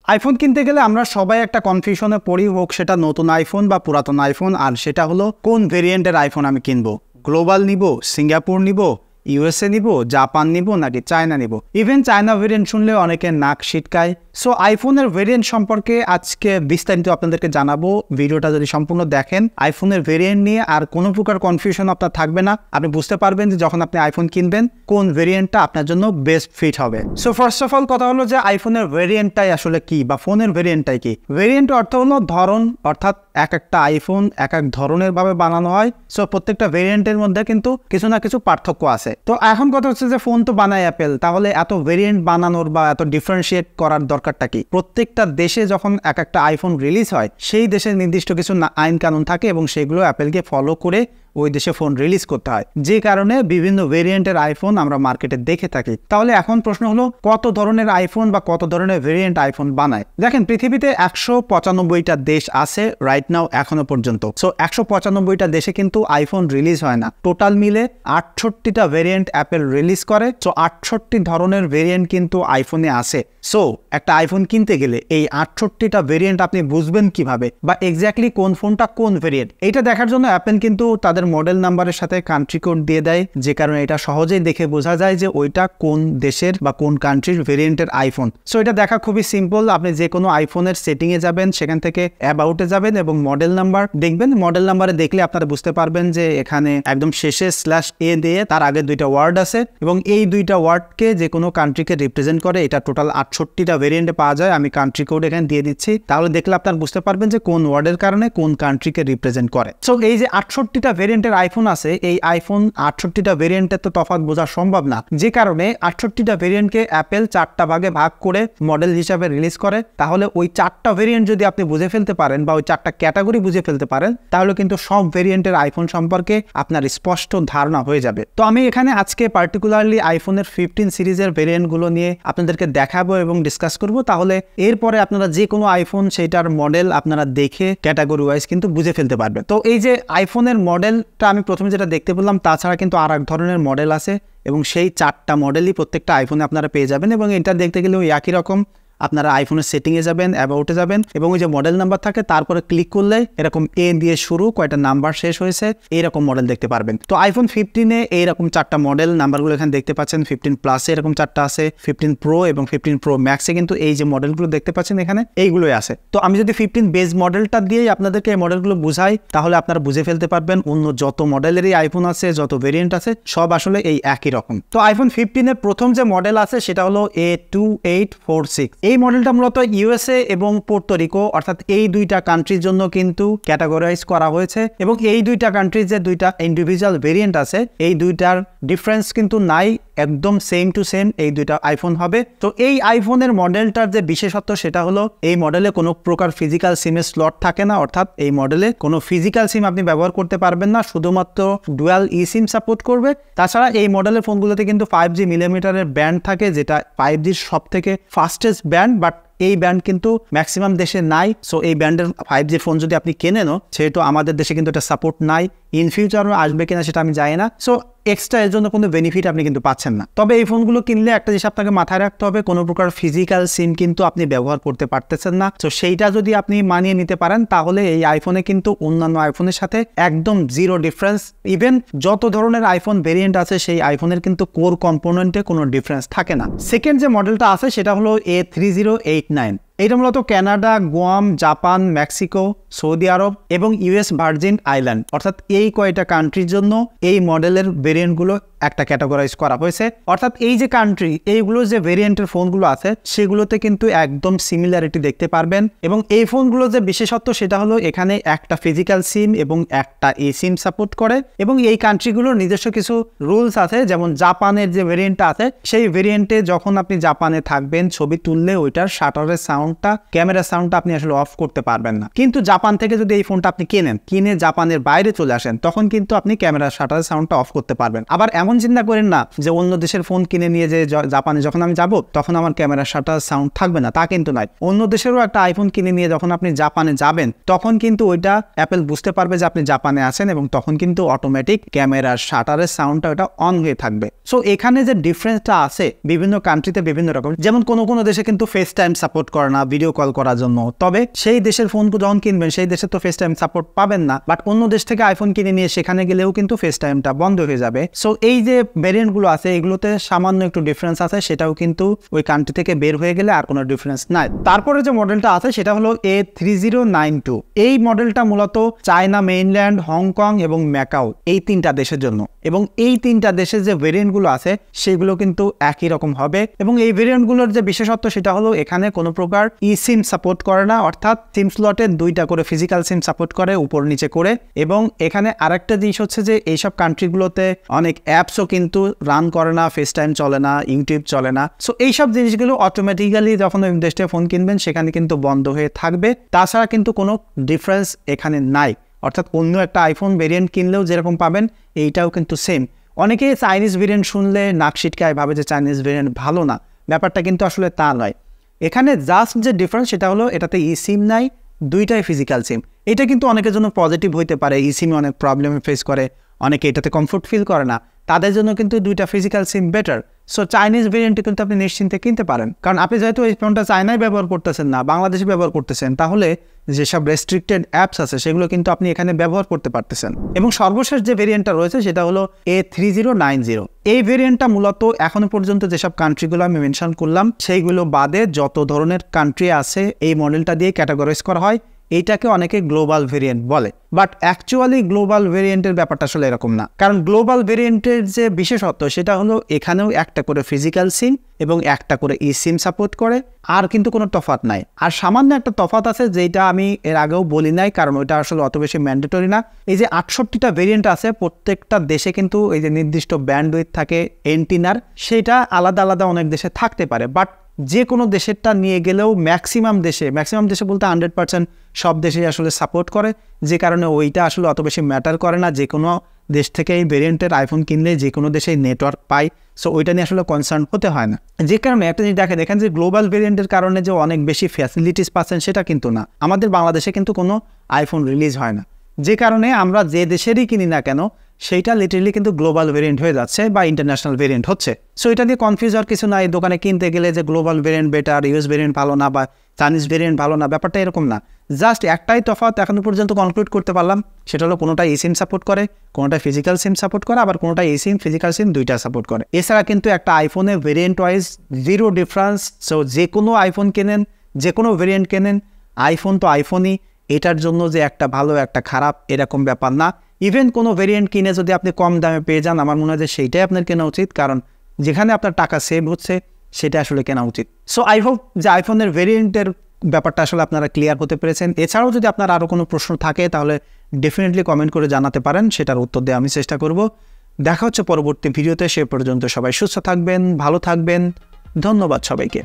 IPhone কিনতে গেলে আমরা সবাই একটা কনফিউশনে পড়ি, হোক সেটা নতুন আইফোন বা পুরাতন আইফোন, আর সেটা হলো কোন ভেরিয়েন্টের আইফোন আমি কিনবো। গ্লোবাল নিব, সিঙ্গাপুর নিব, ইউএসএ নিব, জাপান নিব নাকি চায়না নিব। ইভেন চায়না ভেরিয়েন্ট শুনলে অনেকে নাক ছিটকায়। সো আইফোনের ভেরিয়েন্ট সম্পর্কে আজকে বিস্তারিত আপনাদেরকে জানাবো। ভিডিওটা যদি সম্পূর্ণ দেখেন আইফোনের ভেরিয়েন্ট নিয়ে আর কোনো প্রকার কনফিউশন আপনার থাকবে না। আপনি বুঝতে পারবেন যে যখন আপনি আইফোন কিনবেন কোন ভেরিয়েন্টটা আপনার জন্য বেস্ট ফিট হবে। সো ফার্স্ট অফ অল কথা হলো যে আইফোনের ভেরিয়েন্টটাই আসলে কি, বা ফোনের ভেরিয়েন্টটাই কি। ভেরিয়েন্ট অর্থ হলো ধরন, অর্থাৎ এক একটা আইফোন এক এক ধরনের ভাবে বানানো হয়। সো প্রত্যেকটা ভেরিয়েন্টের মধ্যে কিন্তু কিছু না কিছু পার্থক্য আছে। তো এখন কথা হচ্ছে যে ফোন তো বানায় অ্যাপেল, তাহলে এত ভেরিয়েন্ট বানানোর বা এত ডিফারেন্সিয়েট করার দরকারটা কি? প্রত্যেকটা দেশে যখন এক একটা আইফোন রিলিজ হয় সেই দেশের নির্দিষ্ট কিছু আইন কানুন থাকে এবং সেগুলো অ্যাপেলকে ফলো করে ওই দেশে ফোন রিলিজ করতে হয়, যে কারণে বিভিন্ন ভেরিয়েন্টের আইফোন আমরা মার্কেটে দেখে থাকি। তাহলে এখন প্রশ্ন হলো কত ধরনের আইফোন বা কত ধরনের ভেরিয়েন্ট আইফোন বানায়। দেখেন পৃথিবীতে 195টা দেশ আছে রাইট নাও এখনো পর্যন্ত। সো 195টা দেশে কিন্তু আইফোন রিলিজ হয় না, টোটাল মিলে 68টা ভেরিয়েন্ট অ্যাপেল রিলিজ করে। সো 68 ধরনের ভেরিয়েন্ট কিন্তু আইফোনে আছে। সো একটা আইফোন কিনতে গেলে এই 68টা ভেরিয়েন্ট আপনি বুঝবেন কিভাবে, বা এক্স্যাক্টলি কোন ফোনটা কোন ভেরিয়েন্ট, এইটা দেখার জন্য অ্যাপেল কিন্তু তাদের মডেল নাম্বারের সাথে কান্ট্রি কোড দিয়ে দেয়, যে কারণে এটা সহজেই দেখে বোঝা যায় যে ওইটা কোন দেশের বা কোন কান্ট্রির ভেরিয়েন্টের আইফোন। সো এটা দেখা খুবই সিম্পল। আপনি যে কোনো আইফোনের সেটিংয়ে যাবেন, সেখান থেকে অ্যাবাউটে যাবেন এবং মডেল নাম্বার দেখবেন। মডেল নাম্বারে দেখলে আপনারা বুঝতে পারবেন যে এখানে একদম শেষে /a দিয়ে তার আগে দুইটা ওয়ার্ড আছে এবং এই দুইটা ওয়ার্ডকে যে কোনো কান্ট্রিকে রিপ্রেজেন্ট করে। এটা টোটাল 68টা ভেরিয়েন্টে পাওয়া যায়। আমি কান্ট্রি কোড এখানে দিয়ে দিচ্ছি, তাহলে দেখলে আপনারা বুঝতে পারবেন যে কোন ওয়ার্ডের কারণে কোন কান্ট্রিকে রিপ্রেজেন্ট করে। সো এই যে 68টা ভেরিয়েন্টের আইফোন আছে, এই আইফোন 68টা ভেরিয়েন্টের তো তফাৎ বোঝা সম্ভব না, যে কারণে 68টা ভেরিয়েন্টকে অ্যাপেল 4টা ভাগে ভাগ করে মডেল হিসাবে রিলিজ করে। তাহলে ওই 4টা ভেরিয়েন্ট যদি আপনি বুঝে ফেলতে পারেন বা ওই 4টা ক্যাটাগরি বুঝে ফেলতে পারেন, তাহলে কিন্তু সব ভেরিয়েন্টের আইফোন সম্পর্কে আপনার স্পষ্ট ধারণা হয়ে যাবে। তো আমি এখানে আজকে পার্টিকুলারলি আইফোনের 15 সিরিজের ভেরিয়েন্টগুলো নিয়ে আপনাদেরকে দেখাবো এবং ডিসকাস করব। তাহলে এরপরে আপনারা যে কোনো আইফোন সেটার মডেল আপনারা দেখে ক্যাটাগরি ওয়াইজ কিন্তু বুঝে ফেলতে পারবেন। তো এই যে আইফোনের মডেলটা আমি প্রথমে যেটা দেখতে পেলাম, তাছাড়া কিন্তু আর এক ধরনের মডেল আছে এবং সেই 4টা মডেলই প্রত্যেকটা আইফোনে আপনারা পেয়ে যাবেন। এবং এটা দেখতে গেলে ওই একই রকম। আপনারা আইফোনের সেটিংয়ে যাবেন, অ্যাবাউটে যাবেন এবং ওই যে মডেল নাম্বার থাকে তারপরে ক্লিক করলে এরকম এ দিয়ে শুরু, কয়টা নাম্বার শেষ হয়েছে, এইরকম মডেল দেখতে পারবেন। তো আইফোন 15-এ এইরকম 4টা মডেল নাম্বারগুলো এখানে দেখতে পাচ্ছেন। 15 প্লাসে এরকম 4টা আছে, 15 প্রো এবং 15 প্রো ম্যাক্সে কিন্তু এই যে মডেলগুলো দেখতে পাচ্ছেন এখানে এইগুলোই আছে। তো আমি যদি 15 বেস মডেলটা দিয়েই আপনাদেরকে এই মডেলগুলো বুঝাই, তাহলে আপনারা বুঝে ফেলতে পারবেন অন্য যত মডেলেরই আইফোন আছে, যত ভেরিয়েন্ট আছে, সব আসলে এই একই রকম। তো আইফোন 15-এর প্রথম যে মডেল আছে সেটা হলো A2846। এই মডেলটা মূলত ইউএসএ এবং পোর্তোরিকো অর্থাৎ এই দুইটা কান্ট্রির জন্য কিন্তু ক্যাটাগরাইজ করা হয়েছে এবং এই দুইটা কান্ট্রির যে দুইটা ইন্ডিভিজুয়াল ভেরিয়েন্ট আছে এই দুইটার ডিফারেন্স কিন্তু নাই, একদম সেম টু সেম এই দুইটা আইফোন হবে। তো এই আইফোনের মডেলটার যে বিশেষত্ব সেটা হলো এই মডেলে কোনো প্রকার ফিজিক্যাল সিমের স্লট থাকে না, অর্থাৎ এই মডেলে কোনো ফিজিক্যাল সিম আপনি ব্যবহার করতে পারবেন না, শুধুমাত্র ডুয়াল ই সিম সাপোর্ট করবে। তাছাড়া এই মডেলের ফোনগুলোতে কিন্তু 5G মিলিমিটারের ব্যান্ড থাকে, যেটা 5Gর সব থেকে ফাস্টেস্ট ব্যান্ড, বাট এই ব্যান্ড কিন্তু ম্যাক্সিমাম দেশে নাই। সো এই ব্যান্ডের 5G ফোন যদি আপনি কেনেনও, সেহেতু আমাদের দেশে কিন্তু এটা সাপোর্ট নাই। ইন ফিউচারও আসবে কিনা সেটা আমি জানি না। সো এক্সট্রা এর জন্য কোনো বেনিফিট আপনি কিন্তু পাচ্ছেন না। তবে এই ফোনগুলো কিনলে একটা জিনিস আপনাকে মাথায় রাখতে হবে, কোনো প্রকার ফিজিক্যাল সিম কিন্তু আপনি ব্যবহার করতে পারতেছেন না। তো সেইটা যদি আপনি মানিয়ে নিতে পারেন, তাহলে এই আইফোনে কিন্তু অন্যান্য আইফোনের সাথে একদম জিরো ডিফারেন্স। ইভেন যত ধরনের আইফোন ভেরিয়েন্ট আছে সেই আইফোনের কিন্তু কোর কম্পোনেন্টে কোনো ডিফারেন্স থাকে না। সেকেন্ড যে মডেলটা আছে সেটা হলো A3089। এটা মূলত Canada, Guam, Japan, Mexico, Saudi Arab এবং ইউএস ভার্জিন আইল্যান্ড অর্থাৎ এই কয়টা কান্ট্রির জন্য এই মডেলের ভেরিয়েন্টগুলো একটা ক্যাটাগরাইজ করা হয়েছে। অর্থাৎ এই যে কান্ট্রি, এইগুলো যে ভেরিয়েন্টের ফোনগুলো আছে সেগুলোতে কিন্তু একদম সিমিলারিটি দেখতে পারবেন। এবং এই ফোনগুলো যে বিশেষত্ব সেটা হলো এখানে একটা ফিজিক্যাল সিম এবং একটা ই সিম সাপোর্ট করে এবং এই কান্ট্রিগুলোর নিজস্ব কিছু রুলস আছে। যেমন জাপানের যে ভেরিয়েন্টটা আছে সেই ভেরিয়েন্টে যখন আপনি জাপানে থাকবেন ছবি তুললে ওইটার শাটারের সাউন্ডটা, ক্যামেরার সাউন্ডটা আপনি আসলে অফ করতে পারবেন না। কিন্তু জাপান থেকে যদি এই ফোনটা আপনি কিনে জাপানের বাইরে চলে আসেন, তখন কিন্তু আপনি ক্যামেরার শাটারের সাউন্ডটা অফ করতে পারবেন। আবার এমন চিন্তা করেন না যে অন্য দেশের ফোন কিনে নিয়ে যে জাপানে যখন আমি যাব তখন আমার ক্যামেরার শাটার সাউন্ড থাকবে না, তা কিন্তু নয়। অন্য দেশেরও একটা আইফোন কিনে নিয়ে যখন আপনি জাপানে যাবেন তখন কিন্তু ওইটা অ্যাপেল বুঝতে পারবে যে আপনি জাপানে আছেন এবং তখন কিন্তু অটোমেটিক ক্যামেরার শাটারের সাউন্ডটা ওটা অন হয়ে থাকবে। সো এখানে যে ডিফারেন্সটা আছে বিভিন্ন কান্ট্রিতে বিভিন্ন রকম, যেমন কোনো দেশে কিন্তু ফেস টাইম সাপোর্ট করে না, না ভিডিও কল করার জন্য। তবে সেই দেশের ফোন যখন কিনবেন সেই দেশে তো ফেস টাইম সাপোর্ট পাবেন না, বাট অন্য দেশ থেকে আইফোন কিনে নিয়ে সেখানে গেলেও কিন্তু ফেস টাইমটা বন্ধ হয়ে যাবে। সো এই যে ভেরিয়েন্টগুলো আছে এগুলোতে সামান্য একটু ডিফারেন্স আছে, সেটাও কিন্তু ওই কান্ট্রি থেকে বের হয়ে গেলে আর কোনো ডিফারেন্স নাই। তারপরে যে মডেলটা আছে সেটা হলো A3092। এই মডেলটা মূলত চায়না মেইনল্যান্ড, হংকং এবং ম্যাকাও এই তিনটা দেশের জন্য, এবং এই তিনটা দেশের যে ভেরিয়েন্টগুলো আছে সেগুলো কিন্তু একই রকম হবে। এবং এই ভেরিয়েন্টগুলোর যে বিশেষত্ব সেটা হলো এখানে কোনো প্রকার ই সিম সাপোর্ট করে না, অর্থাৎ সিম স্লটে 2টা করে ফিজিক্যাল সিম সাপোর্ট করে উপর নিচে করে। এবং এখানে আরেকটা জিনিস হচ্ছে যে এইসব কান্ট্রিগুলোতে অনেক অ্যাপসও কিন্তু রান করে না, ফেস টাইম চলে না, ইউটিউব চলে না। সো এইসব জিনিসগুলো অটোমেটিক্যালি যখন ওই দেশে ফোন কিনবেন সেখানে কিন্তু বন্ধ হয়ে থাকবে। তাছাড়া কিন্তু কোনো ডিফারেন্স এখানে নাই, অর্থাৎ অন্য একটা আইফোন ভেরিয়েন্ট কিনলেও যেরকম পাবেন এইটাও কিন্তু সেম। অনেকেই চাইনিজ ভেরিয়েন্ট শুনলে নাক সিটকায়, ভাবে যে চাইনিজ ভেরিয়েন্ট ভালো না, ব্যাপারটা কিন্তু আসলে তা নয়। এখানে জাস্ট যে ডিফারেন্স সেটা হলো এটাতে ই সিম নাই, 2টাই ফিজিক্যাল সিম। এটা কিন্তু অনেকের জন্য পজিটিভ হইতে পারে, ই সিমে অনেক প্রবলেম ফেস করে, অনেকে এটাতে কমফোর্ট ফিল করে না, তাদের জন্য কিন্তু 2টা physical SIM better. So Chinese ভেরিয়েন্টে কিন্তু আপনি নিশ্চিন্তে কিনতে পারেন, কারণ আপনি যেহেতু এই ফোনটা চায়নায় ব্যবহার করতেছেন না, বাংলাদেশে ব্যবহার করতেছেন, তাহলে যেসব রেস্ট্রিক্টেড অ্যাপস আছে সেগুলো কিন্তু আপনি এখানে ব্যবহার করতে পারতেছেন। এবং সর্বশেষ যে ভেরিয়েন্টটা রয়েছে সেটা হলো A3090। এই ভেরিয়েন্টটা মূলত এখনো পর্যন্ত যেসব কান্ট্রিগুলো আমি মেনশন করলাম সেইগুলো বাদে যত ধরনের কান্ট্রি আছে এই মডেলটা দিয়ে ক্যাটাগরাইজ করা হয়। এইটাকে অনেকে গ্লোবাল ভেরিয়েন্ট বলে, বাট অ্যাকচুয়ালি গ্লোবাল ভেরিয়েন্টের ব্যাপারটা আসলে এরকম না। কারণ গ্লোবাল ভেরিয়েন্টের যে বিশেষত্ব সেটা হলো এখানেও একটা করে ফিজিক্যাল সিম এবং একটা করে ই সিম সাপোর্ট করে, আর কিন্তু কোনো তফাৎ নাই। আর সামান্য একটা তফাৎ আছে যেটা আমি এর আগেও বলি নাই, কারণ ওইটা আসলে অত বেশি ম্যান্ডেটরি না। এই যে 68টা ভেরিয়েন্ট আছে প্রত্যেকটা দেশে কিন্তু এই যে নির্দিষ্ট ব্যান্ডউইথ থাকে এন্টিনার, সেটা আলাদা আলাদা অনেক দেশে থাকতে পারে, বাট যে কোনো দেশেরটা নিয়ে গেলেও ম্যাক্সিমাম দেশে বলতে 100% সব দেশেই আসলে সাপোর্ট করে, যে কারণে ওইটা আসলে অত বেশি ম্যাটার করে না। যে কোনো দেশ থেকে এই ভেরিয়েন্টের আইফোন কিনলে যে কোনো দেশেই নেটওয়ার্ক পায়, সো ওইটা নিয়ে আসলে কনসার্ন হতে হয় না। যে কারণে একটা জিনিস দেখেন যে গ্লোবাল ভেরিয়েন্টের কারণে যে অনেক বেশি ফ্যাসিলিটিস পাচ্ছেন সেটা কিন্তু না। আমাদের বাংলাদেশে কিন্তু কোনো আইফোন রিলিজ হয় না, যে কারণে আমরা যে দেশেরই কিনি না কেন সেইটা লিটারেলি কিন্তু গ্লোবাল ভেরিয়েন্ট হয়ে যাচ্ছে বা ইন্টারন্যাশনাল ভেরিয়েন্ট হচ্ছে। সো এটা দিয়ে কনফিউজ হওয়ার কিছু নাই, দোকানে কিনতে গেলে যে global variant better, US variant ভালো না বা চাইনিজ ভেরিয়েন্ট ভালো না, ব্যাপারটা এরকম না। জাস্ট একটাই তফাৎ এখনো পর্যন্ত কনক্লুড করতে পারলাম, সেটা হলো কোনোটা ই সিম সাপোর্ট করে, কোনোটা ফিজিক্যাল সিম সাপোর্ট করে, আবার কোনোটা ই সিম ফিজিক্যাল সিম 2টা সাপোর্ট করে। এছাড়া কিন্তু একটা আইফোনে variant wise zero difference. So যে কোনো আইফোন কেনেন, যে কোনো ভেরিয়েন্ট কেনেন, আইফোন তো আইফোনই, এটার জন্য যে একটা ভালো একটা খারাপ এরকম ব্যাপার না। ইভেন কোনো ভেরিয়েন্ট কিনে যদি আপনি কম দামে পেয়ে যান, আমার মনে হয় যে সেইটাই আপনার কেনা উচিত, কারণ যেখানে আপনার টাকা সেভ হচ্ছে সেটা আসলে কেনা উচিত। সো আই হোপ যে আইফোনের ভেরিয়েন্টের ব্যাপারটা আসলে আপনারা ক্লিয়ার হতে পেরেছেন। এছাড়াও যদি আপনার আরও কোনো প্রশ্ন থাকে তাহলে ডেফিনেটলি কমেন্ট করে জানাতে পারেন, সেটার উত্তর দেওয়া আমি চেষ্টা করব। দেখা হচ্ছে পরবর্তী ভিডিওতে, সে পর্যন্ত সবাই সুস্থ থাকবেন, ভালো থাকবেন, ধন্যবাদ সবাইকে।